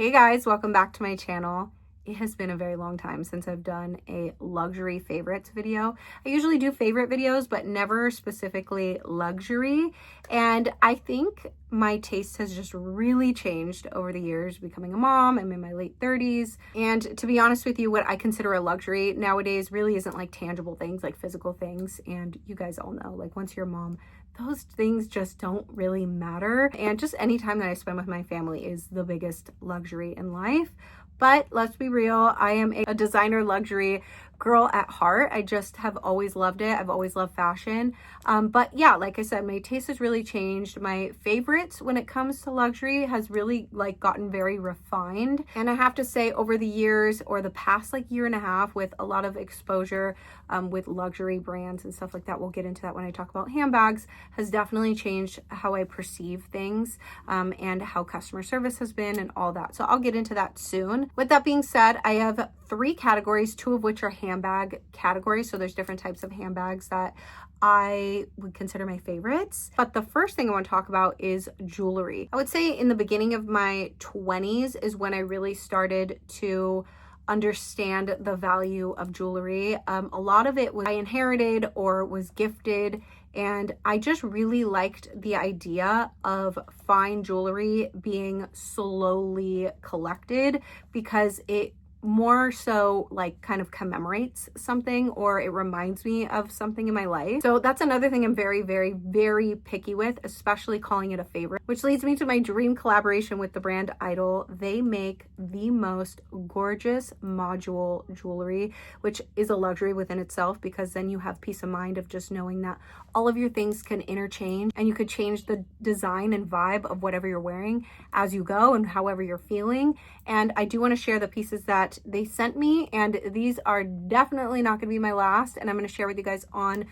Hey guys, welcome back to my channel. It has been a very long time since I've done a luxury favorites video. I usually do favorite videos, but never specifically luxury. And I think my taste has just really changed over the years, becoming a mom. I'm in my late 30s. And to be honest with you, what I consider a luxury nowadays really isn't like tangible things, like physical things. And you guys all know, like once you're a mom, those things just don't really matter. And just any time that I spend with my family is the biggest luxury in life. But let's be real, I am a designer luxury girl at heart. I just have always loved it. I've always loved fashion. But yeah, like I said, my taste has really changed. My favorites when it comes to luxury has really like gotten very refined. And I have to say over the years or the past like year and a half with a lot of exposure with luxury brands and stuff like that, we'll get into that when I talk about handbags, has definitely changed how I perceive things and how customer service has been and all that. So I'll get into that soon. With that being said, I have 3 categories, 2 of which are handbag categories. So there's different types of handbags that I would consider my favorites. But the first thing I want to talk about is jewelry. I would say in the beginning of my 20s is when I really started to understand the value of jewelry. A lot of it was I inherited or was gifted, and I just really liked the idea of fine jewelry being slowly collected because it more so like kind of commemorates something or it reminds me of something in my life. So that's another thing I'm very, very, very picky with, especially calling it a favorite, which leads me to my dream collaboration with the brand IDYL. They make the most gorgeous module jewelry, which is a luxury within itself because then you have peace of mind of just knowing that all of your things can interchange and you could change the design and vibe of whatever you're wearing as you go and however you're feeling. And I do want to share the pieces that they sent me, and these are definitely not going to be my last, and I'm going to share with you guys on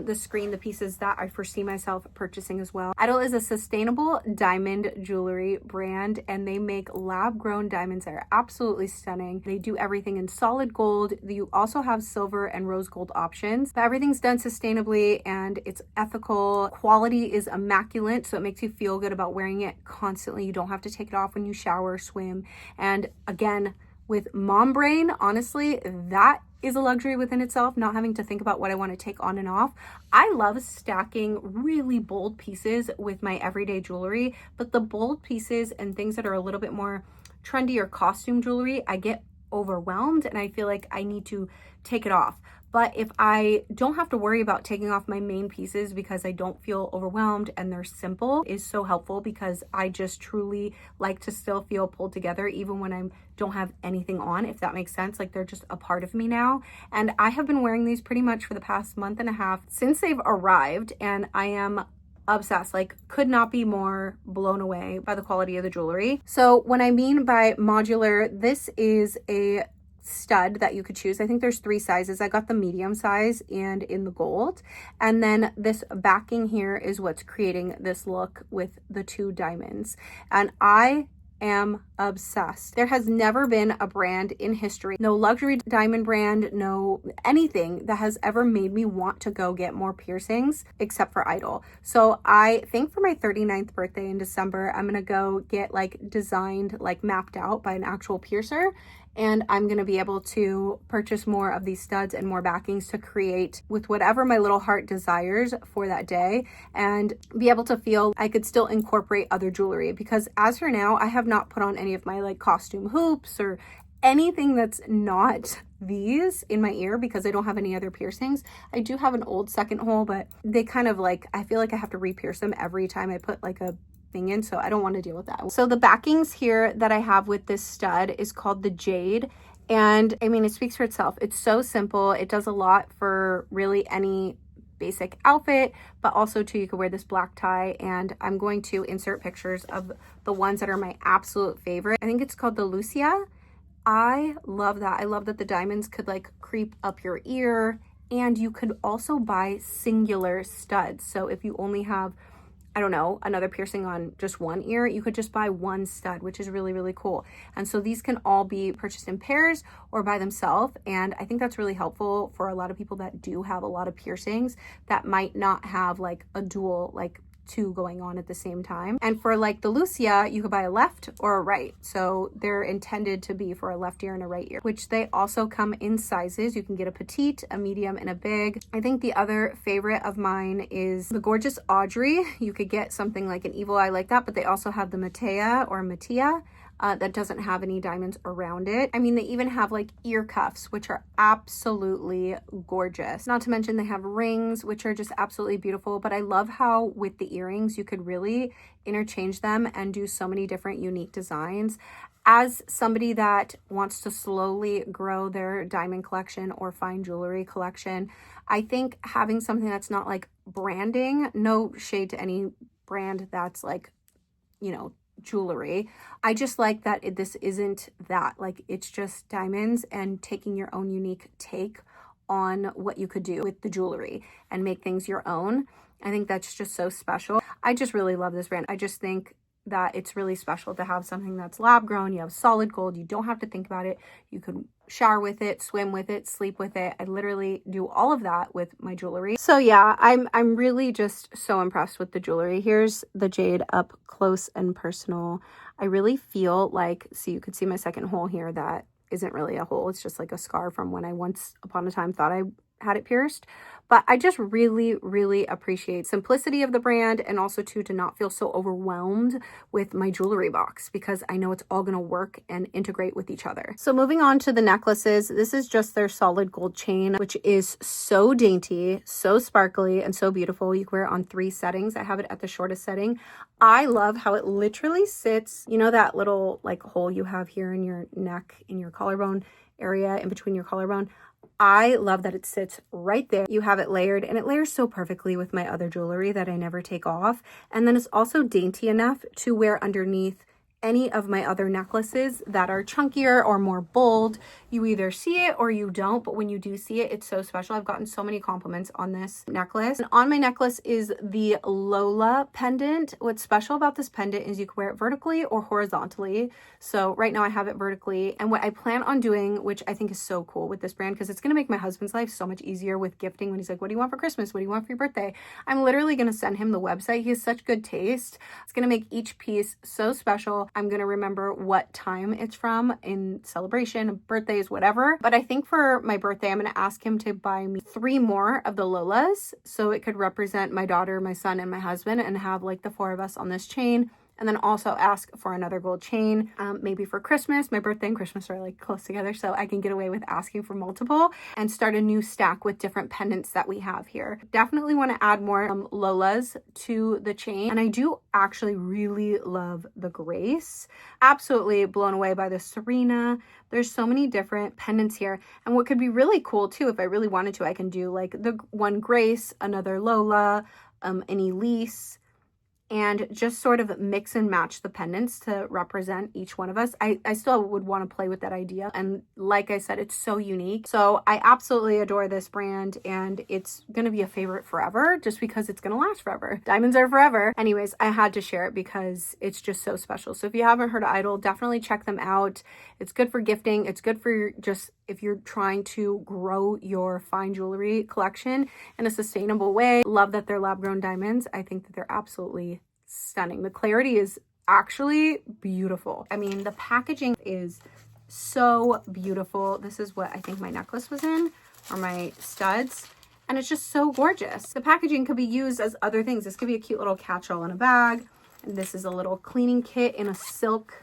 the screen the pieces that I foresee myself purchasing as well. IDYL is a sustainable diamond jewelry brand, and they make lab-grown diamonds that are absolutely stunning. They do everything in solid gold. You also have silver and rose gold options, but everything's done sustainably and it's ethical. Quality is immaculate, so it makes you feel good about wearing it constantly. You don't have to take it off when you shower, swim, and again, with mom brain, honestly, that is a luxury within itself, not having to think about what I want to take on and off. I love stacking really bold pieces with my everyday jewelry, but the bold pieces and things that are a little bit more trendy or costume jewelry, I get overwhelmed and I feel like I need to take it off. But if I don't have to worry about taking off my main pieces because I don't feel overwhelmed and they're simple, is so helpful because I just truly like to still feel pulled together even when I don't have anything on, if that makes sense. Like they're just a part of me now. And I have been wearing these pretty much for the past month and a half since they've arrived, and I am obsessed, like could not be more blown away by the quality of the jewelry. So what I mean by modular, this is a stud that you could choose. I think there's 3 sizes. I got the medium size and in the gold. And then this backing here is what's creating this look with the 2 diamonds. And I am obsessed. There has never been a brand in history, no luxury diamond brand, no anything that has ever made me want to go get more piercings except for IDYL. So I think for my 39th birthday in December, I'm gonna go get like designed, like mapped out by an actual piercer. And I'm going to be able to purchase more of these studs and more backings to create with whatever my little heart desires for that day and be able to feel I could still incorporate other jewelry, because as for now, I have not put on any of my like costume hoops or anything that's not these in my ear because I don't have any other piercings. I do have an old second hole, but they kind of like, I feel like I have to re-pierce them every time I put like a thing in, so I don't want to deal with that. So the backings here that I have with this stud is called the Jade, and I mean, it speaks for itself. It's so simple. It does a lot for really any basic outfit, but also too, you could wear this black tie, and I'm going to insert pictures of the ones that are my absolute favorite. I think it's called the Lucia. I love that. I love that the diamonds could like creep up your ear, and you could also buy singular studs. So if you only have, I don't know, another piercing on just one ear, you could just buy one stud, which is really, really cool. And so these can all be purchased in pairs or by themselves. And I think that's really helpful for a lot of people that do have a lot of piercings that might not have like a dual like two going on at the same time. And for like the Lucia, you could buy a left or a right. So they're intended to be for a left ear and a right ear, which they also come in sizes. You can get a petite, a medium, and a big. I think the other favorite of mine is the gorgeous Audrey. You could get something like an evil eye like that, but they also have the Matea or Mattia. That doesn't have any diamonds around it. I mean, they even have like ear cuffs, which are absolutely gorgeous. Not to mention they have rings, which are just absolutely beautiful. But I love how with the earrings, you could really interchange them and do so many different unique designs. As somebody that wants to slowly grow their diamond collection or fine jewelry collection, I think having something that's not like branding, no shade to any brand that's like, you know, jewelry. I just like that this isn't that. Like, it's just diamonds and taking your own unique take on what you could do with the jewelry and make things your own. I think that's just so special. I just really love this brand. I just think that it's really special to have something that's lab grown. You have solid gold. You don't have to think about it. You could shower with it, swim with it, sleep with it. I literally do all of that with my jewelry. So yeah, I'm really just so impressed with the jewelry. Here's the jade up close and personal. I really feel like, so you could see my second hole here, that isn't really a hole. It's just like a scar from when I once upon a time thought I had it pierced. But I just really, really appreciate simplicity of the brand, and also too, to not feel so overwhelmed with my jewelry box, because I know it's all going to work and integrate with each other. So moving on to the necklaces, this is just their solid gold chain, which is so dainty, so sparkly, and so beautiful. You can wear it on 3 settings. I have it at the shortest setting. I love how it literally sits, you know, that little like hole you have here in your neck, in your collarbone area, in between your collarbone. I love that it sits right there. You have it layered, and it layers so perfectly with my other jewelry that I never take off. And then it's also dainty enough to wear underneath any of my other necklaces that are chunkier or more bold. You either see it or you don't, but when you do see it, it's so special. I've gotten so many compliments on this necklace. And on my necklace is the Lola pendant. What's special about this pendant is you can wear it vertically or horizontally. So right now I have it vertically. And what I plan on doing, which I think is so cool with this brand, because it's going to make my husband's life so much easier with gifting when he's like, what do you want for Christmas? What do you want for your birthday? I'm literally going to send him the website. He has such good taste. It's going to make each piece so special. I'm going to remember what time it's from in celebration, birthdays, whatever. But I think for my birthday, I'm going to ask him to buy me 3 more of the Lolas, so it could represent my daughter, my son, and my husband, and have like the 4 of us on this chain. And then also ask for another gold chain, maybe for Christmas. My birthday and Christmas are like close together, so I can get away with asking for multiple and start a new stack with different pendants that we have here. Definitely want to add more Lolas to the chain. And I do actually really love the Grace. Absolutely blown away by the Serena. There's so many different pendants here. And what could be really cool too, if I really wanted to, I can do like the one Grace, another Lola, an Elise, and just sort of mix and match the pendants to represent each one of us. I still would want to play with that idea. And like I said, it's so unique. So I absolutely adore this brand, and it's going to be a favorite forever just because it's going to last forever. Diamonds are forever. Anyways, I had to share it because it's just so special. So if you haven't heard of IDYL, definitely check them out. It's good for gifting. It's good for just if you're trying to grow your fine jewelry collection in a sustainable way. Love that they're lab-grown diamonds. I think that they're absolutely stunning. The clarity is actually beautiful. I mean, the packaging is so beautiful. This is what I think my necklace was in, or my studs. And it's just so gorgeous. The packaging could be used as other things. This could be a cute little catch-all in a bag. And this is a little cleaning kit in a silk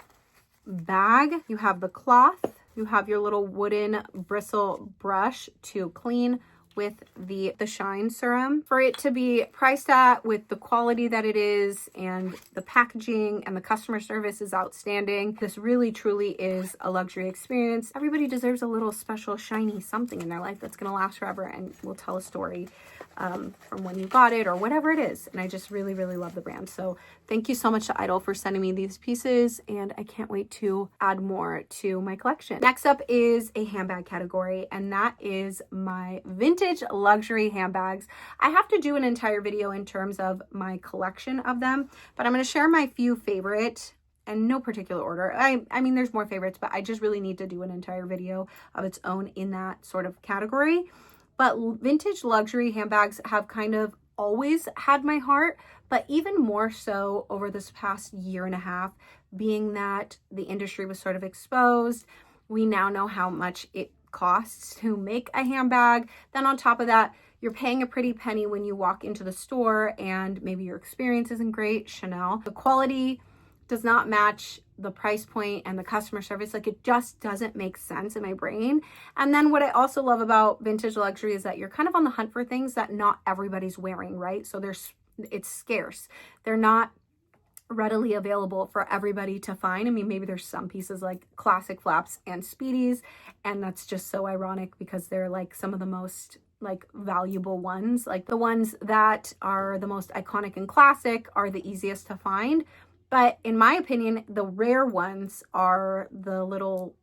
bag. You have the cloth. You have your little wooden bristle brush to clean with the shine serum. For it to be priced at with the quality that it is, and the packaging and the customer service is outstanding. This really truly is a luxury experience. Everybody deserves a little special shiny something in their life that's gonna last forever and will tell a story from when you got it or whatever it is. And I just really, really love the brand. So thank you so much to IDYL for sending me these pieces, and I can't wait to add more to my collection. Next up is a handbag category, and that is my vintage luxury handbags. I have to do an entire video in terms of my collection of them, but I'm going to share my few favorite, and no particular order. I mean, there's more favorites, but I just really need to do an entire video of its own in that sort of category. But vintage luxury handbags have kind of always had my heart, but even more so over this past year and a half, being that the industry was sort of exposed. We now know how much it costs to make a handbag. Then on top of that, you're paying a pretty penny when you walk into the store and maybe your experience isn't great. Chanel, the quality does not match the price point and the customer service. Like, it just doesn't make sense in my brain. And then what I also love about vintage luxury is that you're kind of on the hunt for things that not everybody's wearing, right? So it's scarce. They're not readily available for everybody to find. I mean, maybe there's some pieces like classic flaps and speedies, and that's just so ironic because they're like some of the most like valuable ones. Like, the ones that are the most iconic and classic are the easiest to find. But in my opinion, the rare ones are the little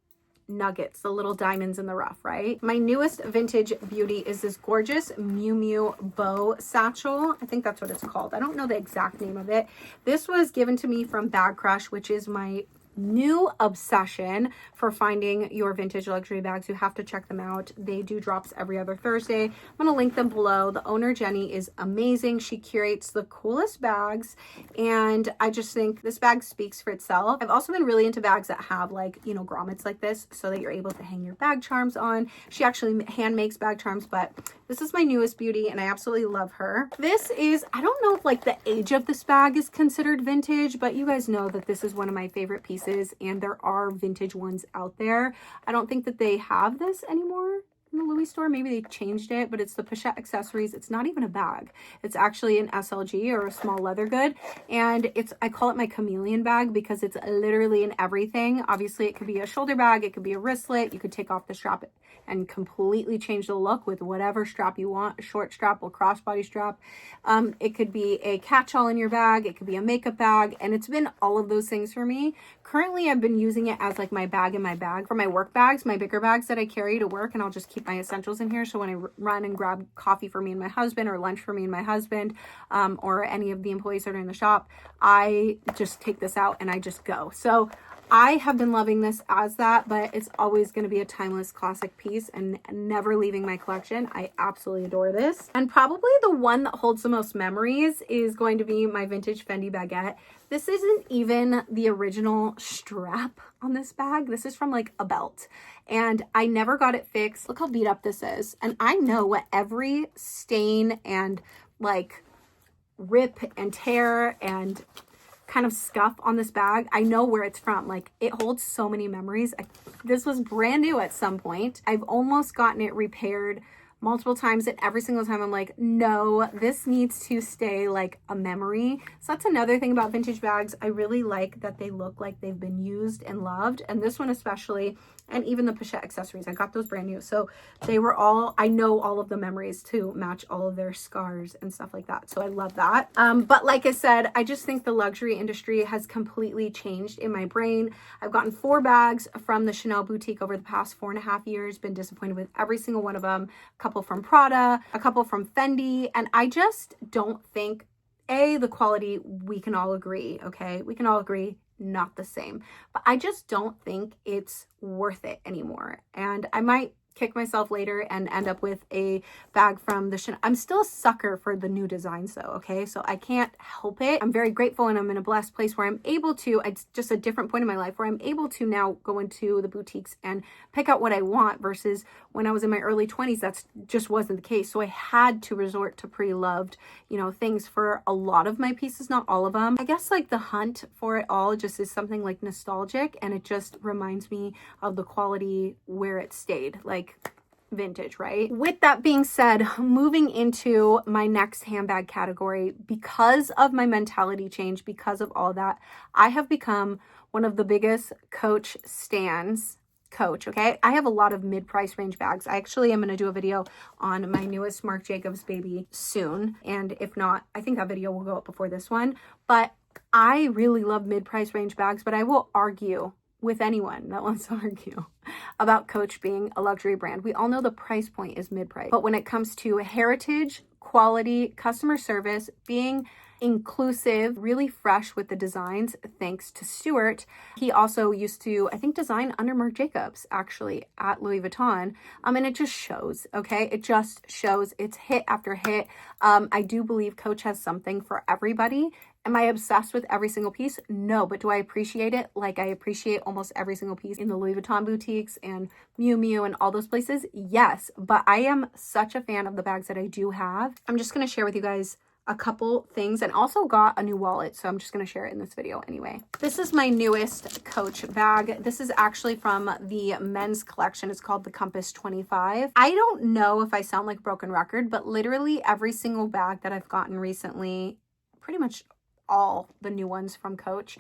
nuggets, the little diamonds in the rough, right? My newest vintage beauty is this gorgeous Miu Miu bow satchel. I think that's what it's called. I don't know the exact name of it. This was given to me from Bag Crush, which is my new obsession for finding your vintage luxury bags. You have to check them out. They do drops every other Thursday. I'm going to link them below. The owner, Jenny, is amazing. She curates the coolest bags, and I just think this bag speaks for itself. I've also been really into bags that have like, you know, grommets like this so that you're able to hang your bag charms on. She actually hand makes bag charms, but this is my newest beauty and I absolutely love her. This is, I don't know if like the age of this bag is considered vintage, but you guys know that this is one of my favorite pieces, and there are vintage ones out there. I don't think that they have this anymore in the Louis store. Maybe they changed it, but it's the pochette accessories. It's not even a bag. It's actually an SLG, or a small leather good. And I call it my chameleon bag because it's literally in everything. Obviously, it could be a shoulder bag. It could be a wristlet. You could take off the strap and completely change the look with whatever strap you want, a short strap or crossbody strap. It could be a catch-all in your bag. It could be a makeup bag. And it's been all of those things for me. Currently, I've been using it as like my bag in my bag for my work bags, my bigger bags that I carry to work, and I'll just keep my essentials in here. So when I run and grab coffee for me and my husband, or lunch for me and my husband, or any of the employees that are in the shop, I just take this out and I just go. So I have been loving this as that, but it's always going to be a timeless classic piece and never leaving my collection. I absolutely adore this. And probably the one that holds the most memories is going to be my vintage Fendi baguette. This isn't even the original strap on this bag. This is from like a belt, and I never got it fixed. Look how beat up this is. And I know what every stain and like rip and tear and kind of scuff on this bag, I know where it's from. Like, it holds so many memories. This was brand new at some point. I've almost gotten it repaired multiple times, and every single time I'm like, no, this needs to stay like a memory. So that's another thing about vintage bags. I really like that they look like they've been used and loved, and this one especially, and even the pochette accessories, I got those brand new. So they were all, I know all of the memories to match all of their scars and stuff like that. So I love that. But like I said, I just think the luxury industry has completely changed in my brain. I've gotten 4 bags from the Chanel boutique over the past 4.5 years, been disappointed with every single one of them. A couple from Prada, a couple from Fendi, and I just don't think, the quality, we can all agree, okay? We can all agree, not the same. But I just don't think it's worth it anymore. And I might kick myself later and end up with a bag from the Chanel. I'm still a sucker for the new designs though, okay? So I can't help it. I'm very grateful, and I'm in a blessed place where I'm able to, it's just a different point in my life where I'm able to now go into the boutiques and pick out what I want, versus when I was in my early 20s, that's just wasn't the case. So I had to resort to pre-loved, you know, things for a lot of my pieces, not all of them. I guess like the hunt for it all just is something like nostalgic, and it just reminds me of the quality where it stayed, like vintage, right? With that being said, moving into my next handbag category, because of my mentality change, because of all that, I have become one of the biggest Coach stans. Coach, okay? I have a lot of mid-price range bags. I actually am going to do a video on my newest Marc Jacobs baby soon, and if not, I think that video will go up before this one. But I really love mid-price range bags, but I will argue with anyone that wants to argue about Coach being a luxury brand. We all know the price point is mid-price, but when it comes to heritage, quality, customer service, being inclusive, really fresh with the designs, thanks to Stuart. He also used to, I think, design under Marc Jacobs, actually, at Louis Vuitton. And it just shows, okay? It just shows. It's hit after hit. I do believe Coach has something for everybody. Am I obsessed with every single piece? No, but do I appreciate it? Like, I appreciate almost every single piece in the Louis Vuitton boutiques and Miu Miu and all those places. Yes, but I am such a fan of the bags that I do have. I'm just going to share with you guys a couple things, and also got a new wallet, so I'm just going to share it in this video anyway. This is my newest Coach bag. This is actually from the men's collection. It's called the Compass 25. I don't know if I sound like a broken record, but literally every single bag that I've gotten recently, pretty much all the new ones from Coach,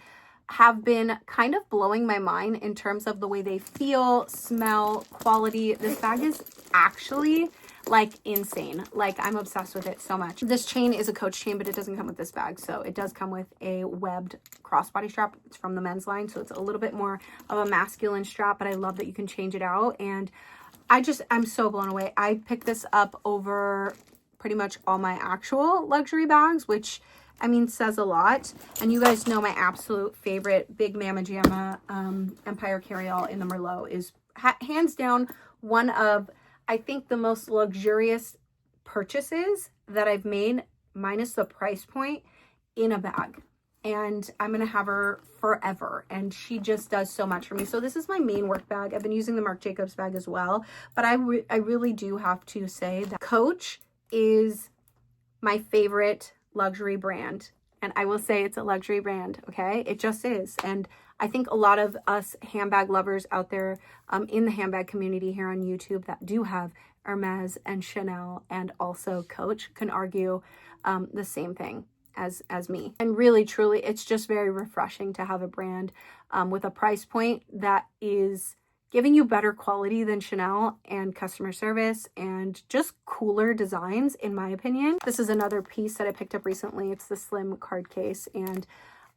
have been kind of blowing my mind in terms of the way they feel, smell, quality. This bag is actually like insane. Like, I'm obsessed with it so much. This chain is a Coach chain, but it doesn't come with this bag. So it does come with a webbed crossbody strap. It's from the men's line, so it's a little bit more of a masculine strap, but I love that you can change it out. And I'm so blown away. I picked this up over pretty much all my actual luxury bags, which, I mean, says a lot. And you guys know my absolute favorite Big Mama Jamma Empire Carryall in the Merlot is hands down one of, I think, the most luxurious purchases that I've made, minus the price point, in a bag. And I'm going to have her forever. And she just does so much for me. So this is my main work bag. I've been using the Marc Jacobs bag as well. But I really do have to say that Coach is my favorite luxury brand. And I will say it's a luxury brand, okay? It just is. And I think a lot of us handbag lovers out there in the handbag community here on YouTube that do have Hermes and Chanel and also Coach can argue the same thing as me. And really, truly, it's just very refreshing to have a brand with a price point that is giving you better quality than Chanel, and customer service, and just cooler designs, in my opinion. This is another piece that I picked up recently. It's the slim card case, and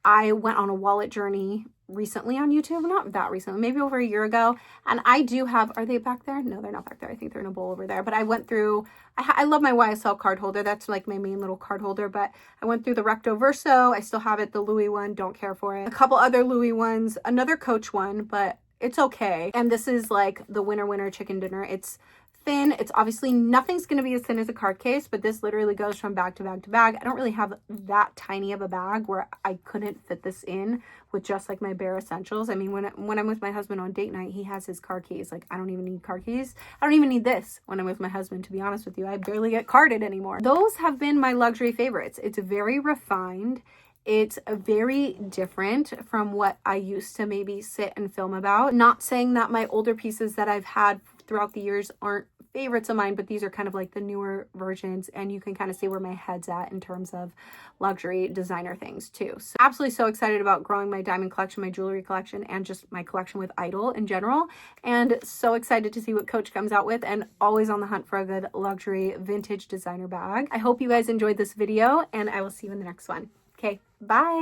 I went on a wallet journey recently on YouTube. Not that recently, maybe over a year ago. And I do have, are they back there? No, they're not back there. I think they're in a bowl over there. But I went through, I love my YSL card holder. That's like my main little card holder. But I went through the Recto Verso. I still have it. The Louis one, don't care for it. A couple other Louis ones, another Coach one, but it's okay. And this is like the winner chicken dinner. It's thin. It's obviously, nothing's going to be as thin as a card case, but this literally goes from bag to bag to bag. I don't really have that tiny of a bag where I couldn't fit this in with just like my bare essentials. I mean, when I'm with my husband on date night, he has his car keys. Like, I don't even need car keys. I don't even need this when I'm with my husband, to be honest with you. I barely get carded anymore. Those have been my luxury favorites. It's very refined. It's very different from what I used to maybe sit and film about. Not saying that my older pieces that I've had throughout the years aren't favorites of mine, but these are kind of like the newer versions, and you can kind of see where my head's at in terms of luxury designer things too. So absolutely so excited about growing my diamond collection, my jewelry collection, and just my collection with IDYL in general, and so excited to see what Coach comes out with, and always on the hunt for a good luxury vintage designer bag. I hope you guys enjoyed this video, and I will see you in the next one. Okay, bye.